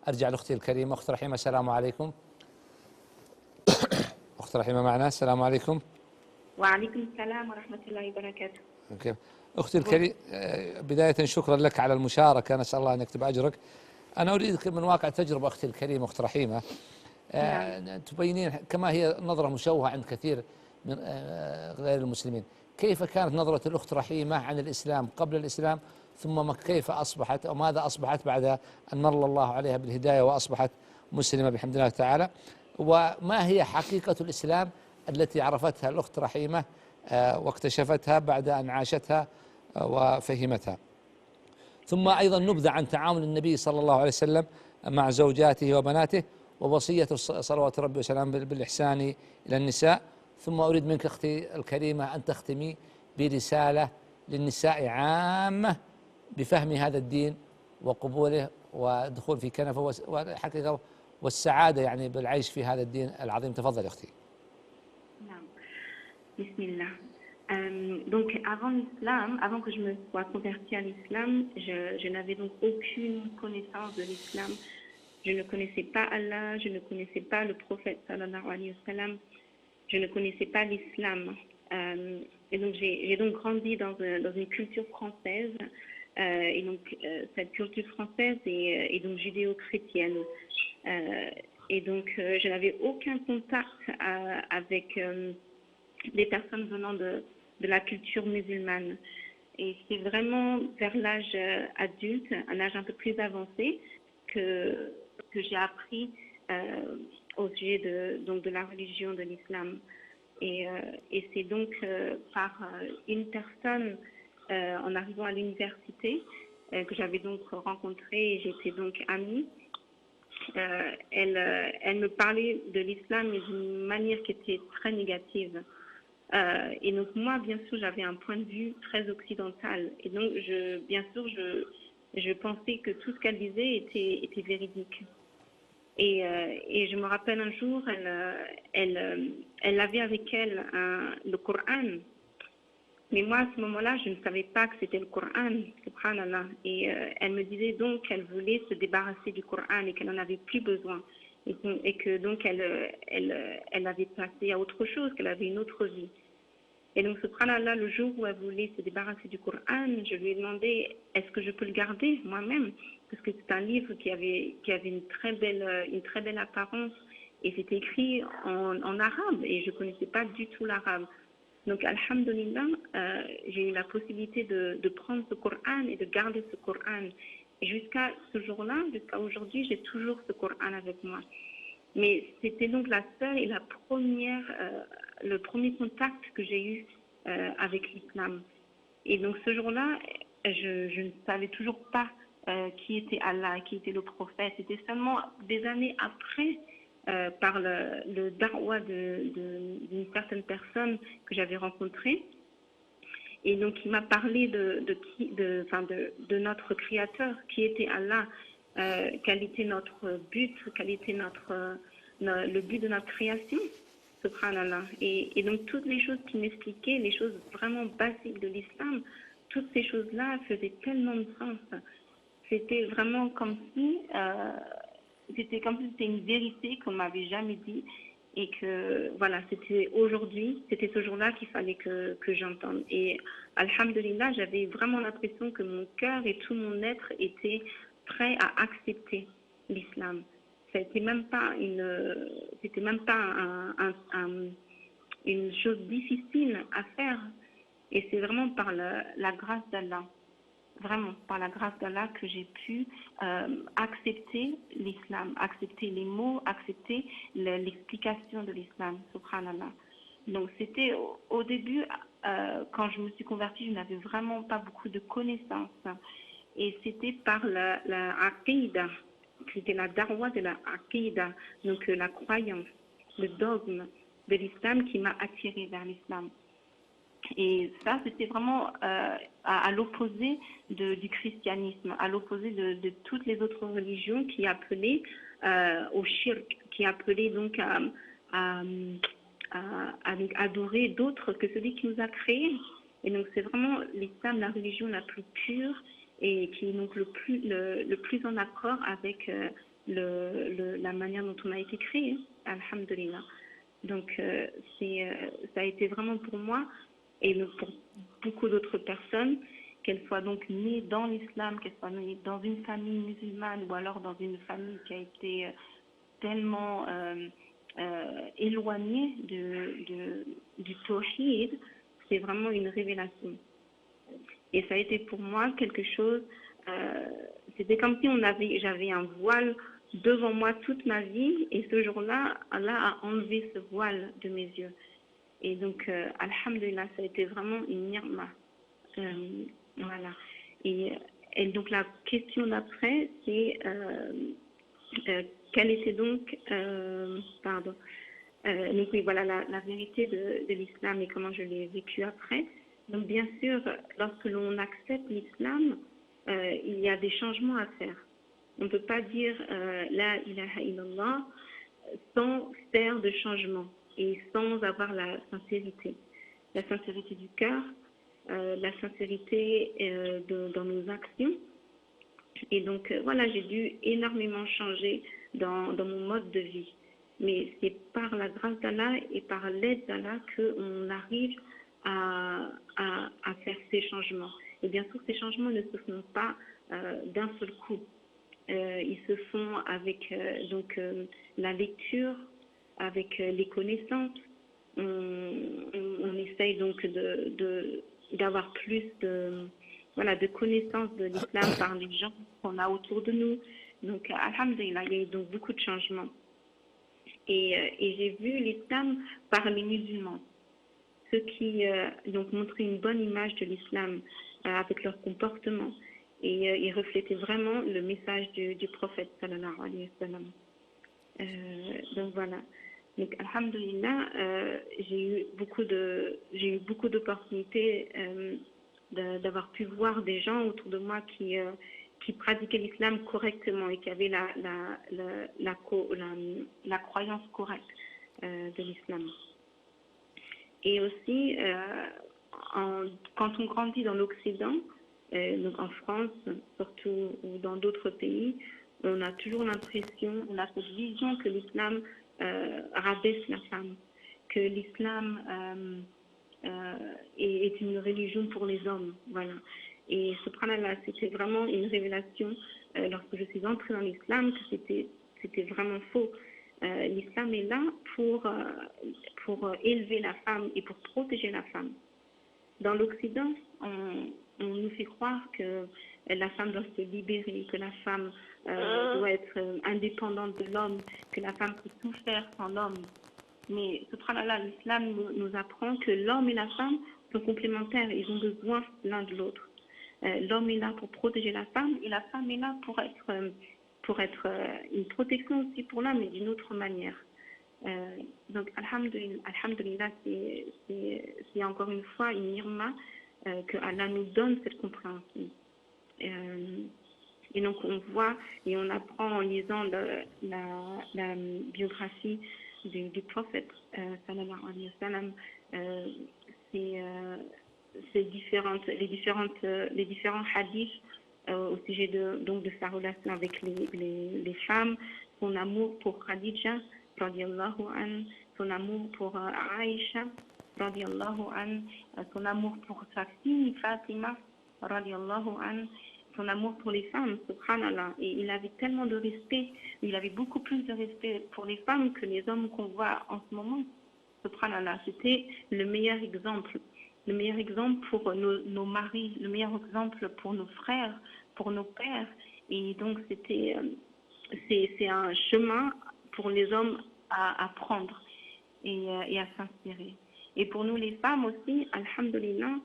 أرجع لأختي الكريمة أخت رحيمة. السلام عليكم. أخت رحيمة معنا. السلام عليكم. وعليكم السلام ورحمة الله وبركاته. أوكي. أختي الكريمة، بداية شكرا لك على المشاركة، نسأل الله أن يكتب أجرك. أنا أريدك من واقع تجربة أختي الكريمة أخت رحيمة تبينين كما هي نظرة مشوهة عند كثير من غير المسلمين، كيف كانت نظرة الأخت رحيمة عن الإسلام قبل الإسلام، ثم كيف أصبحت أو ماذا أصبحت بعد أن من الله عليها بالهداية وأصبحت مسلمة بحمد الله تعالى، وما هي حقيقة الإسلام التي عرفتها الأخت رحيمة واكتشفتها بعد أن عاشتها وفهمتها. ثم أيضا نبذة عن تعامل النبي صلى الله عليه وسلم مع زوجاته وبناته ووصية صلوات ربي وسلامه بالإحسان إلى النساء. ثم أريد منك أختي الكريمة أن تختمي برسالة للنساء عامة بفهم هذا الدين وقبوله والدخول في كنفه والحقيقة والسعادة يعني بالعيش في هذا الدين العظيم. تفضل أختي. نعم. بسم الله. Donc avant l'islam, avant que je me sois convertie à l'islam, je n'avais donc aucune connaissance de l'islam. Je ne connaissais pas Allah, je ne connaissais pas le prophète sallallahu alayhi wa sallam, je ne connaissais pas l'islam. Et donc j'ai donc grandi dans une culture française, et donc cette culture française est donc judéo-chrétienne. Et donc je n'avais aucun contact avec des personnes venant de la culture musulmane. Et c'est vraiment vers l'âge adulte, un âge un peu plus avancé, que j'ai appris au sujet de la religion de l'islam. Et c'est donc par une personne en arrivant à l'université que j'avais donc rencontrée et j'étais donc amie. Elle me parlait de l'islam mais d'une manière qui était très négative. Et donc moi, bien sûr, j'avais un point de vue très occidental. Et donc, bien sûr, je pensais que tout ce qu'elle disait était véridique. Et je me rappelle un jour, elle avait avec elle le Coran. Mais moi, à ce moment-là, je ne savais pas que c'était le Coran, subhanallah. Et elle me disait donc qu'elle voulait se débarrasser du Coran et qu'elle n'en avait plus besoin. Et que donc elle avait passé à autre chose, qu'elle avait une autre vie. Et donc, subhanallah, le jour où elle voulait se débarrasser du Coran, je lui ai demandé est-ce que je peux le garder moi-même, parce que c'est un livre qui avait une très belle apparence et c'était écrit en arabe et je ne connaissais pas du tout l'arabe. Donc, alhamdulillah, j'ai eu la possibilité de prendre ce Coran et de garder ce Coran. Et jusqu'à ce jour-là, jusqu'à aujourd'hui, j'ai toujours ce Coran avec moi. Mais c'était donc la seule et le premier contact que j'ai eu avec l'islam. Et donc ce jour-là, je ne savais toujours pas qui était Allah, qui était le prophète. C'était seulement des années après, par le da'wah d'une certaine personne que j'avais rencontrée. Et donc il m'a parlé de notre Créateur, qui était Allah. Quel était notre but, quel était le but de notre création, subhanallah. Et donc toutes les choses qu'il m'expliquait, les choses vraiment basiques de l'islam, toutes ces choses-là faisaient tellement de sens. C'était vraiment comme si c'était une vérité qu'on m'avait jamais dit et que voilà, c'était ce jour-là qu'il fallait que j'entende. Et alhamdulillah, j'avais vraiment l'impression que mon cœur et tout mon être étaient prêt à accepter l'islam. C'était même pas une chose difficile à faire. Et c'est vraiment par la grâce d'Allah, vraiment par la grâce d'Allah que j'ai pu accepter l'islam, accepter les mots, accepter l'explication de l'islam, subhanallah. Donc c'était au début, quand je me suis convertie, je n'avais vraiment pas beaucoup de connaissances. Et c'était par la aqidah, c'était la darwa de la aqidah, donc la croyance, le dogme de l'islam qui m'a attirée vers l'islam. Et ça, c'était vraiment à l'opposé du christianisme, à l'opposé de toutes les autres religions qui appelaient au shirk, qui appelaient donc à adorer d'autres que celui qui nous a créés. Et donc c'est vraiment l'islam, la religion la plus pure et qui est donc le plus en accord avec la manière dont on a été créé, alhamdulillah. Donc, ça a été vraiment pour moi et pour beaucoup d'autres personnes, qu'elles soient donc nées dans l'islam, qu'elles soient nées dans une famille musulmane ou alors dans une famille qui a été tellement éloignée du tawhid, c'est vraiment une révélation. Et ça a été pour moi quelque chose, c'était comme si j'avais un voile devant moi toute ma vie, et ce jour-là, Allah a enlevé ce voile de mes yeux. Et donc, alhamdulillah, ça a été vraiment une ni'ma. Voilà. Et donc, la question d'après, c'est quelle était donc, pardon, donc oui, voilà la vérité de l'islam et comment je l'ai vécu après. Donc, bien sûr, lorsque l'on accepte l'islam, il y a des changements à faire. On ne peut pas dire la ilaha illallah sans faire de changement et sans avoir la sincérité. La sincérité du cœur, la sincérité dans nos actions. Et donc, voilà, j'ai dû énormément changer dans mon mode de vie. Mais c'est par la grâce d'Allah et par l'aide d'Allah qu'on arrive à faire ces changements. Et bien sûr, ces changements ne se font pas d'un seul coup. Ils se font avec la lecture, avec les connaissances. On essaye donc d'avoir plus de connaissances de l'islam par les gens qu'on a autour de nous. Donc, alhamdulillah, il y a eu donc beaucoup de changements. Et j'ai vu l'islam par les musulmans, ceux qui donc montraient une bonne image de l'islam avec leur comportement. Et ils reflétaient vraiment le message du prophète sallallahu alayhi wa sallam. Donc voilà. Donc alhamdulillah, j'ai eu beaucoup d'opportunités d'avoir pu voir des gens autour de moi qui pratiquaient l'islam correctement et qui avaient la croyance correcte de l'islam. Et aussi, quand on grandit dans l'Occident, donc en France, surtout ou dans d'autres pays, on a toujours l'impression, on a cette vision que l'islam rabaisse la femme, que l'islam est une religion pour les hommes, voilà. Et subhanallah, c'était vraiment une révélation lorsque je suis entrée dans l'islam que c'était vraiment faux. L'islam est là pour élever la femme et pour protéger la femme. Dans l'Occident, on nous fait croire que la femme doit se libérer, que la femme doit être indépendante de l'homme, que la femme peut tout faire sans l'homme. Mais subhanallah, l'islam nous apprend que l'homme et la femme sont complémentaires, ils ont besoin l'un de l'autre. L'homme est là pour protéger la femme et la femme est là pour être une protection aussi pour l'homme, mais d'une autre manière. Donc, alhamdulillah, c'est encore une fois une ni'ma que Allah nous donne cette compréhension. Et donc, on voit et on apprend en lisant la biographie du prophète, sallallahu alayhi wa sallam, les différents hadiths au sujet de sa relation avec les femmes, son amour pour Khadija, radiallahu anha, son amour pour Aïcha, radiallahu anha, son amour pour sa fille Fatima, radiallahu anha, son amour pour les femmes, subhanallah. Et il avait tellement de respect, il avait beaucoup plus de respect pour les femmes que les hommes qu'on voit en ce moment, subhanallah. C'était le meilleur exemple pour nos maris, le meilleur exemple pour nos frères, pour nos pères. Et donc c'est un chemin pour les hommes à prendre et à s'inspirer. Et pour nous les femmes aussi, alhamdulillah,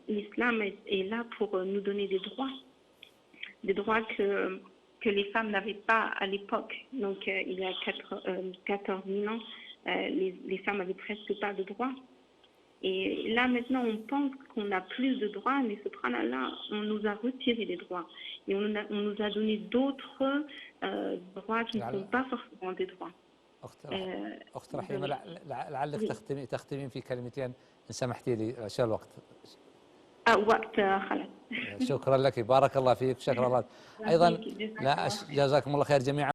l'islam est là pour nous donner des droits que les femmes n'avaient pas à l'époque. Donc il y a 14 000 ans, les femmes n'avaient presque pas de droits. Et là maintenant on pense qu'on a plus de droits, mais subhanallah, on nous a retiré des droits. Et on nous a donné d'autres droits qui ne sont pas forcément des droits. أخت رحيمة، لعلك تختمين في كلمتين إن سمحتي لي عشان الوقت. وقت خلاص. شكرا لك، بارك الله فيك، شكرا الله. أيضا لا جزاكم الله خير جميعا.